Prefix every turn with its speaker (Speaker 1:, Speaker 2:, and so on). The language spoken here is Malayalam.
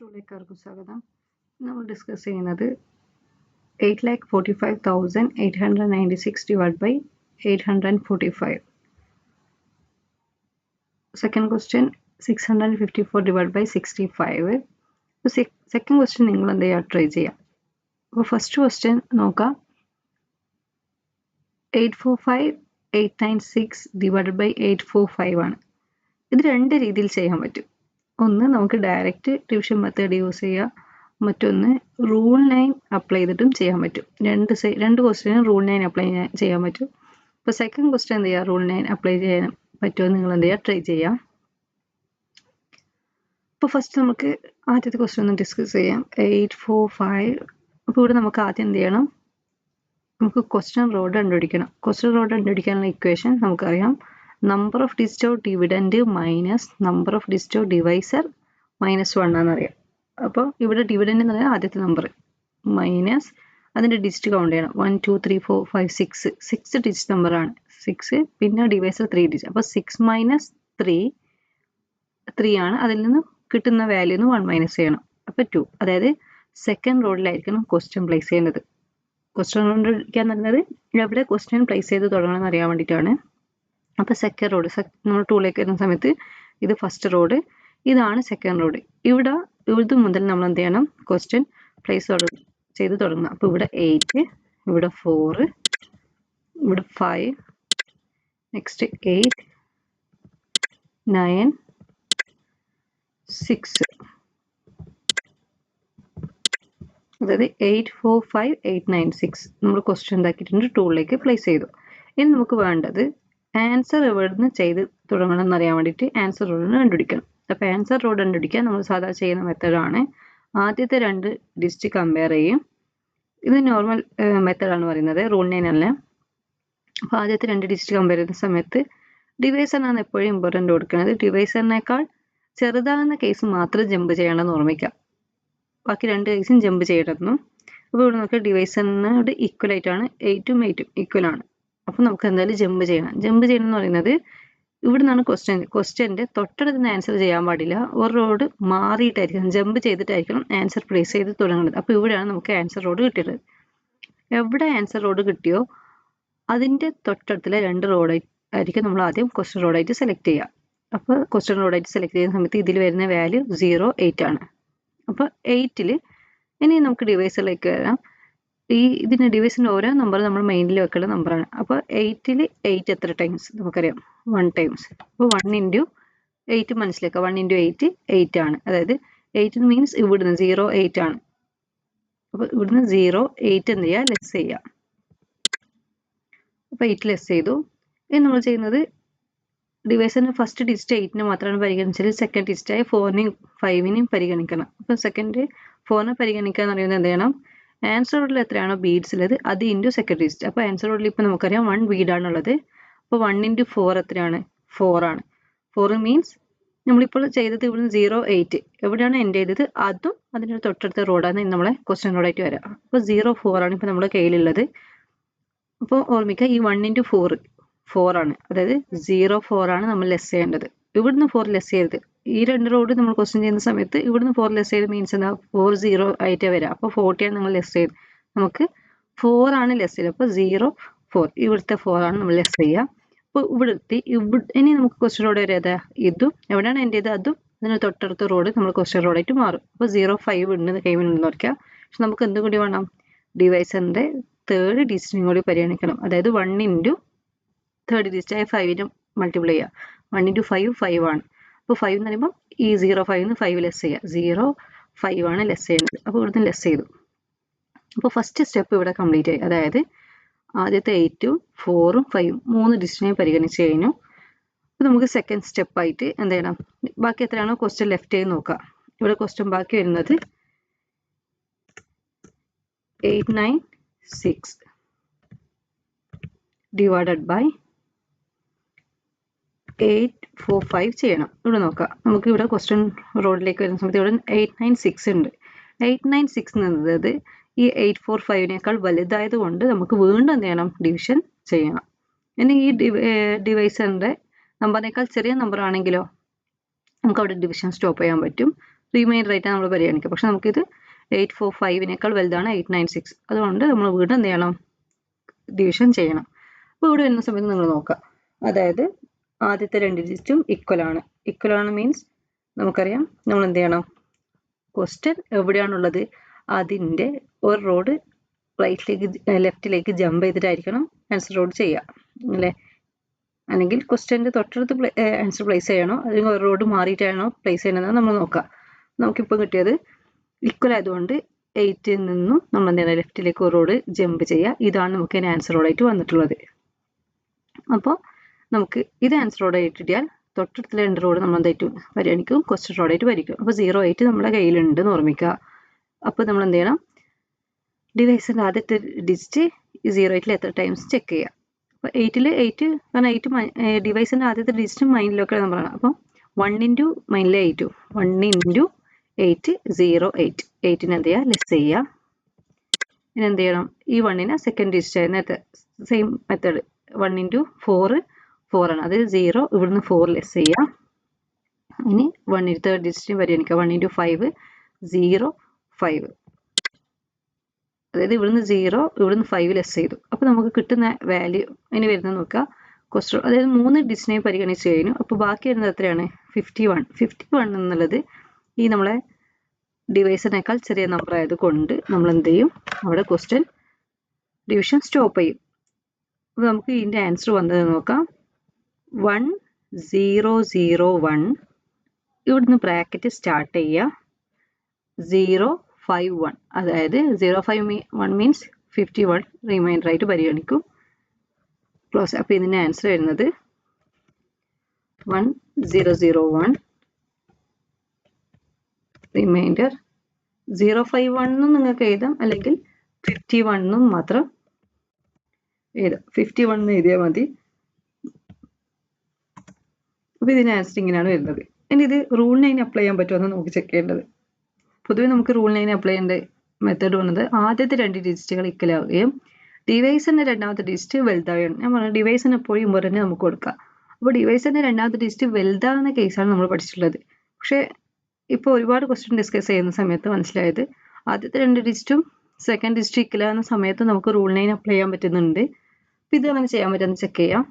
Speaker 1: ടൂളിലേക്ക് സ്വാഗതം. നമ്മൾ ഡിസ്കസ് ചെയ്യുന്നത് 8,45,896 divided by 845. Second question 654 divided by 65. Second question നിങ്ങൾ എന്ത് ചെയ്യുക, ട്രൈ ചെയ്യാം. അപ്പോൾ ഫസ്റ്റ് ക്വസ്റ്റ്യൻ നോക്കാം. 845,896 divided by 845 ആണ്. ഇത് രണ്ട് രീതിയിൽ ചെയ്യാൻ പറ്റും. ഒന്ന് നമുക്ക് ഡയറക്റ്റ് ഡിവിഷൻ മെത്തേഡ് യൂസ് ചെയ്യുക, മറ്റൊന്ന് റൂൾ 9 അപ്ലൈ ചെയ്തിട്ടും ചെയ്യാൻ പറ്റും. രണ്ട് ക്വസ്റ്റ്യനും റൂൾ 9 അപ്ലൈ ചെയ്യാൻ പറ്റും. അപ്പോൾ സെക്കൻഡ് ക്വസ്റ്റ്യൻ എന്ത് ചെയ്യുക, റൂൾ 9 അപ്ലൈ ചെയ്യാൻ പറ്റുമോ നിങ്ങൾ എന്ത് ചെയ്യുക, ട്രൈ ചെയ്യാം. അപ്പോൾ ഫസ്റ്റ് നമുക്ക് ആദ്യത്തെ ക്വസ്റ്റ്യൻ ഒന്ന് ഡിസ്കസ് ചെയ്യാം. 845. അപ്പോൾ ഇവിടെ നമുക്ക് ആദ്യം എന്ത് ചെയ്യണം, നമുക്ക് ക്വസ്റ്റ്യൻ റോഡ് കണ്ടുപിടിക്കണം. ക്വസ്റ്റ്യൻ റോഡ് കണ്ടുപിടിക്കാനുള്ള ഇക്വേഷൻ നമുക്കറിയാം. Number of digit of dividend minus number of digit of divisor -1 ആണെന്നറിയാം. അപ്പോൾ ഇവിടെ ഡിവിഡൻഡ് എന്ന് പറയുന്നത് ആദ്യത്തെ നമ്പർ മൈനസ് അതിൻ്റെ ഡിജിറ്റ് കൗണ്ട് ചെയ്യണം. 1 2 3 4 5 6 ഡിജിറ്റ് നമ്പറാണ് 6. പിന്നെ ഡിവൈസർ 3 ഡിജിറ്റ്. അപ്പോൾ 6 മൈനസ് 3 ആണ്. അതിൽ നിന്ന് കിട്ടുന്ന വാല്യൂന്ന് 1 മൈനസ് ചെയ്യണം. അപ്പോൾ 2. അതായത് സെക്കൻഡ് റോഡിലായിരിക്കണം ക്വസ്റ്റ്യൻ പ്ലേസ് ചെയ്യേണ്ടത്. ക്വസ്റ്റ്യൻ കണ്ടുപിടിക്കാൻ പറയുന്നത് എവിടെ ക്വസ്റ്റ്യൻ പ്ലേസ് ചെയ്ത് തുടങ്ങണം എന്ന് അറിയാൻ വേണ്ടിയിട്ടാണ്. അപ്പോൾ സെക്കൻഡ് റോഡ് നമ്മൾ ടൂളിലേക്ക് വരുന്ന സമയത്ത് ഇത് ഫസ്റ്റ് റോഡ്, ഇതാണ് സെക്കൻഡ് റോഡ്. ഇത് മുതൽ നമ്മൾ എന്ത് ചെയ്യണം, ക്വസ്റ്റ്യൻ പ്ലേസ് ചെയ്ത് തുടങ്ങണം. അപ്പോൾ ഇവിടെ 8, ഇവിടെ 4, ഇവിടെ 5, നെക്സ്റ്റ് 8, 9, 6. അതായത് 845,896 നമ്മൾ ക്വസ്റ്റ്യൻ എന്താക്കിയിട്ടുണ്ട്, ടൂളിലേക്ക് പ്ലേസ് ചെയ്തു. ഇനി നമുക്ക് വേണ്ടത് ആൻസർ എവിടുന്ന് ചെയ്ത് തുടങ്ങണം എന്നറിയാൻ വേണ്ടിയിട്ട് ആൻസർ റോഡ് കണ്ടുപിടിക്കണം. അപ്പോൾ ആൻസർ റോഡ് കണ്ടുപിടിക്കാൻ നമ്മൾ സാധാരണ ചെയ്യുന്ന മെത്തേഡാണ്. ആദ്യത്തെ രണ്ട് ഡിജിറ്റ് കമ്പയർ ചെയ്യും. ഇത് നോർമൽ മെത്തേഡാണ് പറയുന്നത്, റൂൾ 9 അല്ല. അപ്പോൾ ആദ്യത്തെ രണ്ട് ഡിജിറ്റ് കമ്പയർ ചെയ്യുന്ന സമയത്ത് ഡിവൈസറിനാണ് എപ്പോഴും ഇമ്പോർട്ടൻ്റ് കൊടുക്കുന്നത്. ഡിവൈസറിനേക്കാൾ ചെറുതാകുന്ന കേസ് മാത്രം ജമ്പ് ചെയ്യണമെന്ന് ഓർമ്മിക്കാം. ബാക്കി രണ്ട് കേസും ജമ്പ് ചെയ്യണമെന്നു. അപ്പോൾ ഇവിടെ നോക്കിയാൽ ഡിവൈസറിനോട് ഈക്വൽ ആയിട്ടാണ് 8ഉം 8ഉം ഈക്വൽ ആണ്. അപ്പോൾ നമുക്ക് എന്തായാലും ജമ്പ് ചെയ്യണം. ജമ്പ് ചെയ്യണം എന്ന് പറയുന്നത് ഇവിടെ നിന്നാണ് ക്വസ്റ്റ്യൻ്റെ തൊട്ടടുത്ത് ആൻസർ ചെയ്യാൻ പാടില്ല. ഒരു റോഡ് മാറിയിട്ടായിരിക്കണം, ജമ്പ് ചെയ്തിട്ടായിരിക്കണം ആൻസർ പ്ലേസ് ചെയ്ത് തുടങ്ങുന്നത്. അപ്പോൾ ഇവിടെയാണ് നമുക്ക് ആൻസർ റോഡ് കിട്ടിയത്. എവിടെ ആൻസർ റോഡ് കിട്ടിയോ അതിൻ്റെ തൊട്ടടുത്തുള്ള രണ്ട് റോഡായിരിക്കും നമ്മൾ ആദ്യം ക്വസ്റ്റ്യൻ റോഡായിട്ട് സെലക്ട് ചെയ്യുക. അപ്പോൾ ക്വസ്റ്റ്യൻ റോഡായിട്ട് സെലക്ട് ചെയ്യുന്ന സമയത്ത് ഇതിൽ വരുന്ന വാല്യൂ 0 8 ആണ്. അപ്പോൾ 8ൽ ഇനി നമുക്ക് ഡിവൈസിലേക്ക് വരാം. ഇതിന് ഡിവൈസിൻ്റെ ഓരോ നമ്പർ നമ്മൾ മെയിനിൽ വെക്കേണ്ട നമ്പറാണ്. അപ്പോൾ 8ൽ 8 എത്ര ടൈംസ് നമുക്കറിയാം, 1 ടൈംസ്. അപ്പോൾ 1 × 8 മനസ്സിലാക്കുക. 1 × 8 8 ആണ്. അതായത് 8 മീൻസ് ഇവിടുന്ന് 0 8 ആണ്. അപ്പോൾ ഇവിടുന്ന് 0 8 എന്ത് ചെയ്യുക, ലെസ് ചെയ്യുക. അപ്പോൾ 8 ലെസ് ചെയ്തു. ഇനി നമ്മൾ ചെയ്യുന്നത് ഡിവൈസറിന് ഫസ്റ്റ് ഡിജിറ്റ് 8നെ മാത്രമാണ് പരിഗണിച്ചത്. സെക്കൻഡ് ഡിജിറ്റായ 4നെയും 5നെയും പരിഗണിക്കണം. അപ്പോൾ സെക്കൻഡ് 4നെ പരിഗണിക്കുക എന്ന് പറയുന്നത് എന്ത് ചെയ്യണം, ആൻസർ റോഡിൽ എത്രയാണോ ബീഡ്സ് ഉള്ളത് അത് ഇൻറ്റു സെക്കൻഡ് ഡിജിറ്റ്. അപ്പോൾ ആൻസർ റോഡിൽ ഇപ്പോൾ നമുക്കറിയാം 1 ബീഡാണുള്ളത്. അപ്പോൾ 1 × 4 എത്രയാണ്, 4 ആണ്. 4 മീൻസ് നമ്മളിപ്പോൾ ചെയ്തത് ഇവിടുന്ന് 0 8 എവിടെയാണ് എൻഡ് ചെയ്തത് അതും അതിൻ്റെ തൊട്ടടുത്ത റോഡാണ് നമ്മളെ ക്വസ്റ്റ്യൻ റോഡായിട്ട് വരാം. അപ്പോൾ 0 4 ആണ് ഇപ്പോൾ നമ്മുടെ കയ്യിലുള്ളത്. അപ്പോൾ ഓർമ്മിക്കുക ഈ 1 × 4 ആണ്. അതായത് 0 4 ആണ് നമ്മൾ ലെസ് ചെയ്യേണ്ടത്. ഇവിടുന്ന് 4 ലെസ് ചെയ്യരുത്. ഈ രണ്ട് റോഡ് നമ്മൾ ക്വസ്റ്റ്യൻ ചെയ്യുന്ന സമയത്ത് ഇവിടുന്ന് 4 ലെസ് ചെയ്ത് മീൻസ് എന്താ, 4 0 ആയിട്ടേ വരാം. അപ്പോൾ 40 ആണ് നിങ്ങൾ ലെസ് ചെയ്ത്, നമുക്ക് 4 ആണ് ലെസ് ചെയ്തത്. അപ്പോൾ 0 4 ഇവിടുത്തെ 4 ആണ് നമ്മൾ ലെസ് ചെയ്യുക. അപ്പോൾ ഇനി നമുക്ക് ക്വസ്റ്റ്യൻ റോഡ് വരെ ഇതും എവിടെയാണ് എൻ്റെ ചെയ്ത് അതും അതിന് തൊട്ടടുത്ത റോഡ് നമ്മൾ ക്വസ്റ്റ്യൻ റോഡായിട്ട് മാറും. അപ്പോൾ 0 5 ഉണ്ട് കൈവിനുണ്ടെന്ന് നോക്കുക. പക്ഷെ നമുക്ക് എന്തും കൂടി വേണം, ഡിവൈസറിൻ്റെ തേർഡ് ഡിജിറ്റിനും കൂടി പരിഗണിക്കണം. അതായത് 1 × തേർഡ് ഡിജിറ്റായ 5നെ മൾട്ടിപ്ലൈ ചെയ്യുക. 1 × 5 5 ആണ്. അപ്പോൾ 5 എന്ന് പറയുമ്പോൾ ഈ 0 5 5 ലെസ് ചെയ്യുക. 0 5 ആണ് ലെസ് ചെയ്യുന്നത്. അപ്പോൾ ഇവിടുന്ന് ലെസ് ചെയ്തു. അപ്പോൾ ഫസ്റ്റ് സ്റ്റെപ്പ് ഇവിടെ കംപ്ലീറ്റ് ആയി. അതായത് ആദ്യത്തെ 8ഉം 4ഉം 5ഉം 3 ഡിജിറ്റിനെ പരിഗണിച്ച് കഴിഞ്ഞു. അപ്പോൾ നമുക്ക് സെക്കൻഡ് സ്റ്റെപ്പായിട്ട് എന്ത് ചെയ്യണം, ബാക്കി എത്രയാണോ ക്വസ്റ്റ്യൻ ലെഫ്റ്റ് ചെയ്ത് നോക്കുക. ഇവിടെ ക്വസ്റ്റ്യൻ ബാക്കി വരുന്നത് 896 ഡിവൈഡഡ് ബൈ 845 ചെയ്യണം. ഇവിടെ നോക്കാം, നമുക്ക് ഇവിടെ ക്വസ്റ്റ്യൻ റോഡിലേക്ക് വരുന്ന സമയത്ത് ഇവിടെ 896 ഉണ്ട്. 896 എന്നത് ഈ 845നേക്കാൾ വലുതായത് കൊണ്ട് നമുക്ക് വീണ്ടും എന്ത് ചെയ്യണം, ഡിവിഷൻ ചെയ്യണം. ഇനി ഈ ഡിവൈസറിൻ്റെ നമ്പറിനേക്കാൾ ചെറിയ നമ്പർ ആണെങ്കിലോ നമുക്ക് അവിടെ ഡിവിഷൻ സ്റ്റോപ്പ് ചെയ്യാൻ പറ്റും. റിമൈൻഡർ ആയിട്ടാണ് നമ്മൾ പരിഗണിക്കുക. പക്ഷെ നമുക്കിത് 845 വലുതാണ് 896. അതുകൊണ്ട് നമ്മൾ വീണ്ടും എന്ത് ചെയ്യണം, ഡിവിഷൻ ചെയ്യണം. അപ്പോൾ ഇവിടെ വരുന്ന സമയത്ത് നിങ്ങൾ നോക്കുക, അതായത് ആദ്യത്തെ 2 ഡിജിറ്റും ഈക്വൽ ആണ് മീൻസ് നമുക്കറിയാം നമ്മൾ എന്ത് ചെയ്യണം, ക്വസ്റ്റ്യൻ എവിടെയാണുള്ളത് അതിൻ്റെ ഒരു റോഡ് ലെഫ്റ്റിലേക്ക് ജമ്പ് ചെയ്തിട്ടായിരിക്കണം ആൻസർ റോഡ് ചെയ്യുക അല്ലേ. അല്ലെങ്കിൽ ക്വസ്റ്റ്യൻ്റെ തൊട്ടടുത്ത് ആൻസർ പ്ലേസ് ചെയ്യണോ അല്ലെങ്കിൽ ഒരു റോഡ് മാറിയിട്ടാണോ പ്ലേസ് ചെയ്യണമെന്ന് നമ്മൾ നോക്കാം. നമുക്കിപ്പോൾ കിട്ടിയത് ഈക്വൽ ആയതുകൊണ്ട് 8ൽ നിന്നും നമ്മൾ എന്ത് ചെയ്യണം, ലെഫ്റ്റിലേക്ക് ഒരു റോഡ് ജമ്പ് ചെയ്യുക. ഇതാണ് നമുക്ക് അതിന് ആൻസർ റോഡായിട്ട് വന്നിട്ടുള്ളത്. അപ്പോൾ നമുക്ക് ഇത് ആൻസർ റോഡായിട്ട് കിട്ടിയാൽ തൊട്ടടുത്ത 2 റോഡ് നമ്മൾ എന്തായിട്ട് പരിഗണിക്കും, ക്വസ്റ്റ്യൻ റോഡായിട്ട് പരിഗണിക്കും. അപ്പോൾ 08 നമ്മുടെ കയ്യിലുണ്ട് എന്ന് ഓർമ്മിക്കുക. അപ്പോൾ നമ്മൾ എന്ത് ചെയ്യണം, ഡിവൈസിൻ്റെ ആദ്യത്തെ ഡിജിറ്റ് 08 എത്ര ടൈംസ് ചെക്ക് ചെയ്യുക. അപ്പോൾ 8 കാരണം 8 ഡിവൈസിൻ്റെ ആദ്യത്തെ ഡിജിറ്റ് മൈൻഡിലൊക്കെ നമ്മളാണ്. അപ്പം 1 ഇൻറ്റു മൈൻഡിലെ 8 1 ഇൻറ്റു 8 08 8ന് എന്ത് ചെയ്യുക, ലെസ് ചെയ്യുക. ഇനി എന്ത് ചെയ്യണം, ഈ 1നെ സെക്കൻഡ് ഡിജിറ്റ് നേരത്തെ സെയിം മെത്തേഡ് 1 ഇൻറ്റു 4 4 ആണ്, അത് 0 ഇവിടുന്ന് 4 ലെസ് ചെയ്യുക. ഇനി 1 തേർഡ് ഡിജിറ്റിന് പരിഗണിക്കുക, 1 ഇൻറ്റു 5 0 5, അതായത് ഇവിടുന്ന് 0 ഇവിടുന്ന് 5 ലെസ് ചെയ്തു. അപ്പോൾ നമുക്ക് കിട്ടുന്ന വാല്യൂ ഇനി വരുന്നത് നോക്കുക, ക്വസ്റ്റ്യൻ അതായത് 3 ഡിജിറ്റിനെ പരിഗണിച്ച് കഴിഞ്ഞു. അപ്പോൾ ബാക്കി വരുന്നത് എത്രയാണ്, 51 എന്നുള്ളത് ഈ നമ്മളെ ഡിവൈസിനേക്കാൾ ചെറിയ നമ്പർ ആയതുകൊണ്ട് നമ്മൾ എന്ത് ചെയ്യും, അവിടെ ക്വസ്റ്റ്യൻ ഡിവിഷൻ സ്റ്റോപ്പ് ചെയ്യും. അപ്പോൾ നമുക്ക് ഇതിൻ്റെ ആൻസർ വന്നത് നോക്കാം, 1001 ഇവിടുന്ന് ബ്രാക്കറ്റ് സ്റ്റാർട്ട് ചെയ്യുക 051, അതായത് 051 മീൻസ് 51 റിമൈൻഡർ ആയിട്ട് പരിഗണിക്കും, ക്ലോസ്. അപ്പോൾ ഇതിൻ്റെ ആൻസർ വരുന്നത് 1001 റിമൈൻഡർ 051 എന്നും നിങ്ങൾക്ക് എഴുതാം, അല്ലെങ്കിൽ 51 എന്നും മാത്രം എഴുതാം. 51 എന്ന് എഴുതിയാൽ മതി. അപ്പോൾ ഇതിന് ആൻസർ ഇങ്ങനെയാണ് വരുന്നത്. ഇനി ഇത് റൂൾ 9 അപ്ലൈ ചെയ്യാൻ പറ്റുമെന്ന് നമുക്ക് ചെക്ക് ചെയ്യേണ്ടത്. പൊതുവെ നമുക്ക് റൂൾ 9 അപ്ലൈ ചെയ്യേണ്ട മെത്തേഡ് വന്നത് ആദ്യത്തെ 2 ഡിജിറ്റുകൾ ഇക്കലാവുകയും ഡിവൈസിൻ്റെ രണ്ടാമത്തെ ഡിജിറ്റ് വലുതാവുകയാണ്. ഞാൻ പറഞ്ഞു ഡിവൈസിന് എപ്പോഴും ഇമ്പോർട്ടൻ്റ് നമുക്ക് കൊടുക്കുക. അപ്പോൾ ഡിവൈസിൻ്റെ രണ്ടാമത്തെ ഡിജിറ്റ് വലുതാകുന്ന കേസാണ് നമ്മൾ പഠിച്ചിട്ടുള്ളത്. പക്ഷേ ഇപ്പോൾ ഒരുപാട് ക്വസ്റ്റ്യൻ ഡിസ്കസ് ചെയ്യുന്ന സമയത്ത് മനസ്സിലായത് ആദ്യത്തെ 2 ഡിജിറ്റും സെക്കൻഡ് ഡിജിറ്റ് ഇക്കലാവുന്ന സമയത്ത് നമുക്ക് റൂൾ 9 അപ്ലൈ ചെയ്യാൻ പറ്റുന്നുണ്ട്. അപ്പോൾ ഇത് അങ്ങനെ ചെയ്യാൻ പറ്റുമെന്ന് ചെക്ക് ചെയ്യാം.